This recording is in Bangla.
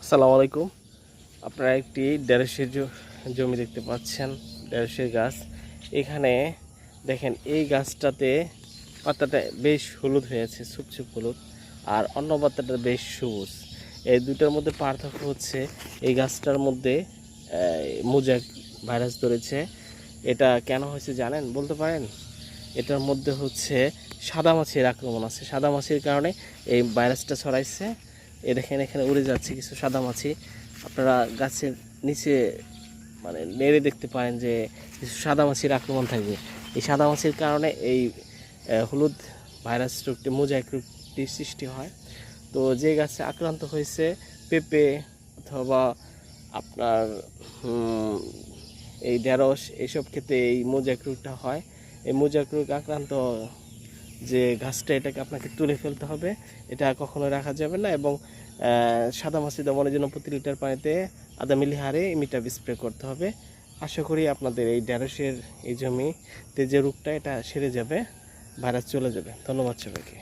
আসসালামু আলাইকুম। আপনারা একটি ঢেঁড়সের জমি দেখতে পাচ্ছেন, ঢেঁড়সের গাছ। এখানে দেখেন, এই গাছটাতে পাতাটা বেশ হলুদ হয়েছে, ছুপছুপ হলুদ, আর অন্য পাতাটা বেশ সবুজ। এই দুটার মধ্যে পার্থক্য হচ্ছে এই গাছটার মধ্যে মোজাইক ভাইরাস ধরেছে। এটা কেন হয়েছে জানেন, বলতে পারেন? এটার মধ্যে হচ্ছে সাদামাছির আক্রমণ আছে। সাদামাছির কারণে এই ভাইরাসটা ছড়াইছে। এ দেখেন, এখানে উড়ে যাচ্ছে কিছু সাদামাছি। আপনারা গাছের নিচে মানে নেড়ে দেখতে পারেন যে কিছু সাদামাছির আক্রমণ থাকবে। এই সাদামাছির কারণে এই হলুদ ভাইরাস রোগটি, মোজাইক রোগটি সৃষ্টি হয়। তো যে গাছে আক্রান্ত হয়েছে, পেঁপে অথবা আপনার এই ঢেঁড়স, এইসব ক্ষেত্রে এই মোজাইক রোগটা হয়। এই মোজাইক রোগ আক্রান্ত যে গাছটা, এটাকে আপনাকে তুলে ফেলতে হবে। এটা কখনো রাখা যাবে না। এবং সাদামাছি দমনের জন্য প্রতি লিটার পানিতে আধা মিলি হারে ইমিটাব স্প্রে করতে হবে। আশা করি আপনাদের এই ঢেঁড়সের এই জমিতে যে রোগটা, এটা সেরে যাবে, ভাইরাস চলে যাবে। ধন্যবাদ সবাইকে।